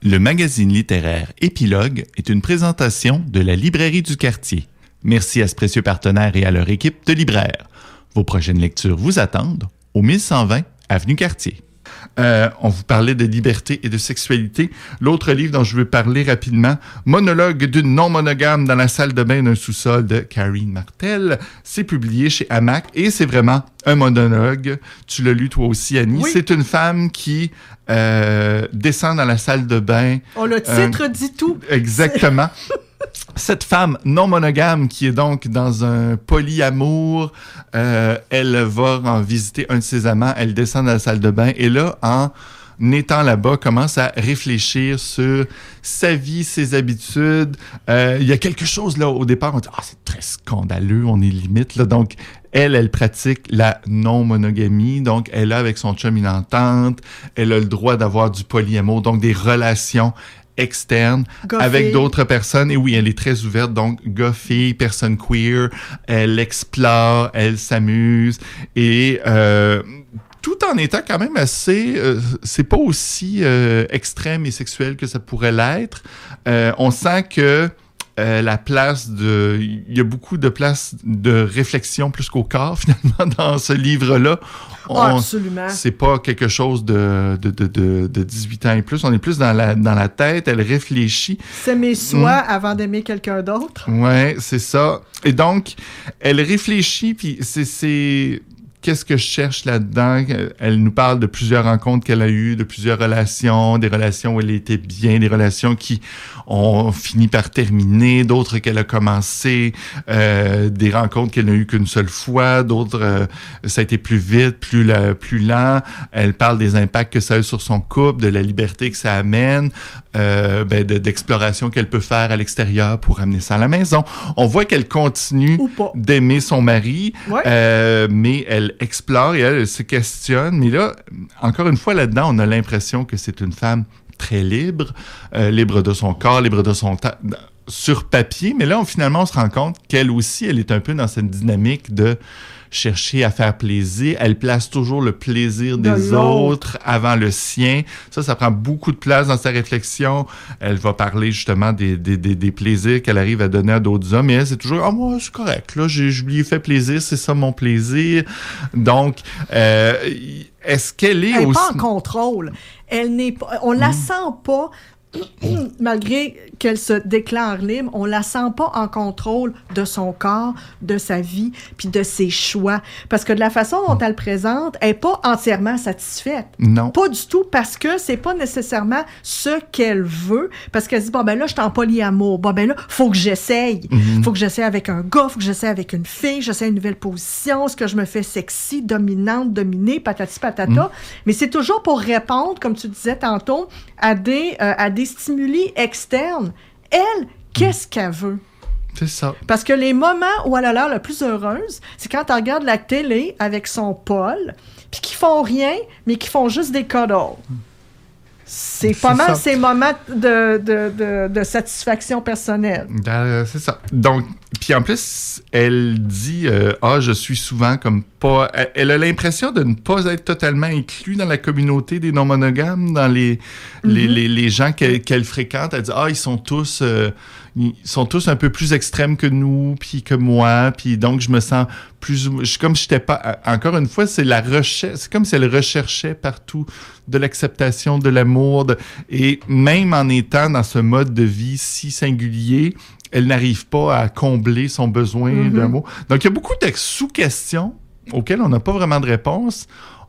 Le magazine littéraire Épilogue est une présentation de la Librairie du Quartier. Merci à ce précieux partenaire et à leur équipe de libraires. Vos prochaines lectures vous attendent au 1120 Avenue Cartier. On vous parlait de liberté et de sexualité. L'autre livre dont je veux parler rapidement, Monologue d'une non-monogame dans la salle de bain d'un sous-sol de Karine Martel, c'est publié chez Hamac et c'est vraiment un monologue. Tu l'as lu toi aussi, Annie. Oui. C'est une femme qui descend dans la salle de bain. Oh, le titre dit tout. Exactement. Cette femme non monogame qui est donc dans un polyamour, elle va en visiter un de ses amants, elle descend dans la salle de bain et là, en étant là-bas, commence à réfléchir sur sa vie, ses habitudes. Il y a quelque chose là au départ, on dit « Ah, c'est très scandaleux, on est limite. » là. Donc, elle pratique la non-monogamie. Donc, elle a avec son chum une entente. Elle a le droit d'avoir du polyamour, donc des relations externe, avec d'autres personnes. Et oui, elle est très ouverte, donc gars-fille, personne queer, elle explore, elle s'amuse, et tout en étant quand même assez... c'est pas aussi extrême et sexuel que ça pourrait l'être. On sent que la place de... Il y a beaucoup de place de réflexion plus qu'au corps, finalement, dans ce livre-là. Absolument. C'est pas quelque chose de 18 ans et plus. On est plus dans la tête. Elle réfléchit. S'aimer soi avant d'aimer quelqu'un d'autre. Ouais, c'est ça. Et donc, elle réfléchit, puis c'est... Qu'est-ce que je cherche là-dedans? Elle nous parle de plusieurs rencontres qu'elle a eues, de plusieurs relations, des relations où elle était bien, des relations qui ont fini par terminer, d'autres qu'elle a commencé, des rencontres qu'elle n'a eues qu'une seule fois, d'autres, ça a été plus vite, plus lent. Elle parle des impacts que ça a eu sur son couple, de la liberté que ça amène, d'exploration qu'elle peut faire à l'extérieur pour amener ça à la maison. On voit qu'elle continue d'aimer son mari, mais elle explore et elle se questionne. Mais là, encore une fois, là-dedans, on a l'impression que c'est une femme très libre, libre de son corps, libre de son temps, sur papier. Mais là, finalement, on se rend compte qu'elle aussi, elle est un peu dans cette dynamique de chercher à faire plaisir. Elle place toujours le plaisir des autres avant le sien. Ça prend beaucoup de place dans sa réflexion. Elle va parler justement des plaisirs qu'elle arrive à donner à d'autres hommes. Et elle, c'est toujours « Ah, moi, c'est correct. Là, je lui ai fait plaisir. C'est ça mon plaisir. » Donc, est-ce qu'elle est elle aussi... Elle n'est pas en contrôle. Elle n'est pas... On la sent pas... Malgré qu'elle se déclare libre, on la sent pas en contrôle de son corps, de sa vie, puis de ses choix. Parce que de la façon dont elle présente, elle est pas entièrement satisfaite. Non. Pas du tout, parce que c'est pas nécessairement ce qu'elle veut. Parce qu'elle se dit, bon, ben là, je suis en polyamour. Bon, ben là, faut que j'essaye. Faut que j'essaye avec un gars, faut que j'essaye avec une fille, j'essaie une nouvelle position, est-ce que je me fais sexy, dominante, dominée, patati patata. Mais c'est toujours pour répondre, comme tu disais tantôt, à des stimuli externes. Elle, qu'est-ce qu'elle veut? C'est ça. Parce que les moments où elle a l'air la plus heureuse, c'est quand elle regarde la télé avec son Paul, puis qu'ils font rien, mais qu'ils font juste des cuddles. C'est pas mal ces moments de satisfaction personnelle. C'est ça. Donc, puis en plus, elle dit je suis souvent comme pas... Elle a l'impression de ne pas être totalement inclus dans la communauté des non-monogames, dans les gens qu'elle fréquente. Elle dit ils sont tous un peu plus extrêmes que nous, puis que moi, puis donc je me sens plus... comme j'étais pas... Encore une fois, c'est la recherche. C'est comme si elle recherchait partout de l'acceptation, de l'amour, et même en étant dans ce mode de vie si singulier, elle n'arrive pas à combler son besoin d'amour. Donc, il y a beaucoup de sous-questions auxquelles on n'a pas vraiment de réponse.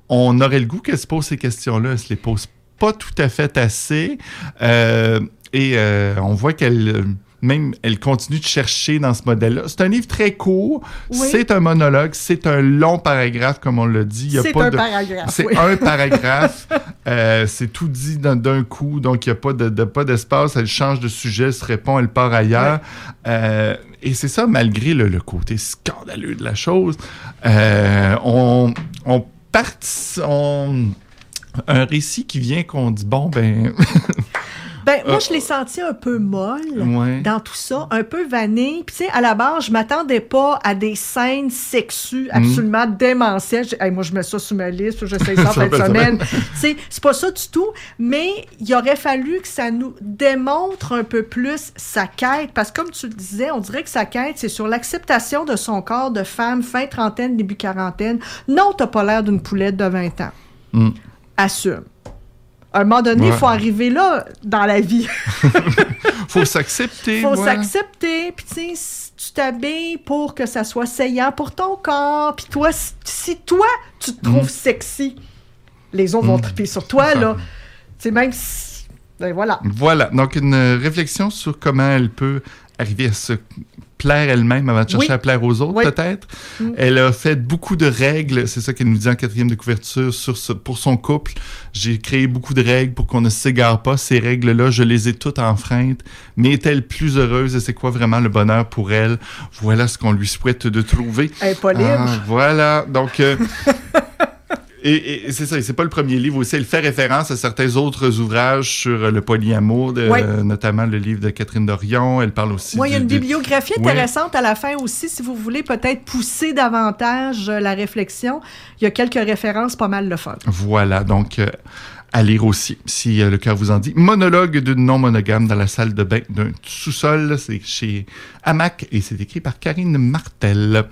On aurait le goût qu'elle se pose ces questions-là. Elle se les pose pas tout à fait assez. On voit qu'elle... Même, elle continue de chercher dans ce modèle-là. C'est un livre très court. Oui. C'est un monologue. C'est un long paragraphe, comme on l'a dit. Paragraphe. C'est un paragraphe. C'est tout dit d'un coup. Donc, il n'y a pas d'espace. Elle change de sujet, elle se répond, elle part ailleurs. Ouais. Et c'est ça, malgré le côté scandaleux de la chose. Un récit qui vient qu'on dit, bon, ben... Ben, moi, je l'ai senti un peu molle dans tout ça, un peu vanille. Puis, tu sais, à la base, je m'attendais pas à des scènes sexues absolument démentielles. Moi, je mets ça sur ma liste, puis j'essaie ça en fin de semaine. Tu sais, c'est pas ça du tout, mais il aurait fallu que ça nous démontre un peu plus sa quête. Parce que, comme tu le disais, on dirait que sa quête, c'est sur l'acceptation de son corps de femme, fin trentaine, début quarantaine. Non, t'as pas l'air d'une poulette de 20 ans. Assume. À un moment donné, il faut arriver là dans la vie. Faut s'accepter. Faut s'accepter. Puis, tu sais, tu t'habilles pour que ça soit saillant pour ton corps. Puis, toi, si toi, tu te trouves sexy, les autres vont triper sur toi, là. Tu sais, même si... Ben, voilà. Voilà. Donc, une réflexion sur comment elle peut arriver à se plaire elle-même avant de chercher à plaire aux autres, peut-être. Elle a fait beaucoup de règles, c'est ça qu'elle nous dit en 4e de couverture, pour son couple. J'ai créé beaucoup de règles pour qu'on ne s'égare pas. Ces règles-là, je les ai toutes enfreintes. Mais est-elle plus heureuse et c'est quoi vraiment le bonheur pour elle? Voilà ce qu'on lui souhaite de trouver. Elle n'est pas libre. Voilà. Donc... Et c'est ça, c'est pas le premier livre aussi. Elle fait référence à certains autres ouvrages sur le polyamour, notamment le livre de Catherine Dorion. Elle parle aussi il y a une bibliographie intéressante à la fin aussi, si vous voulez peut-être pousser davantage la réflexion. Il y a quelques références pas mal le fun. Voilà, donc à lire aussi, si le cœur vous en dit. Monologue d'une non-monogame dans la salle de bain d'un sous-sol. C'est chez Hamac et c'est écrit par Karine Martel.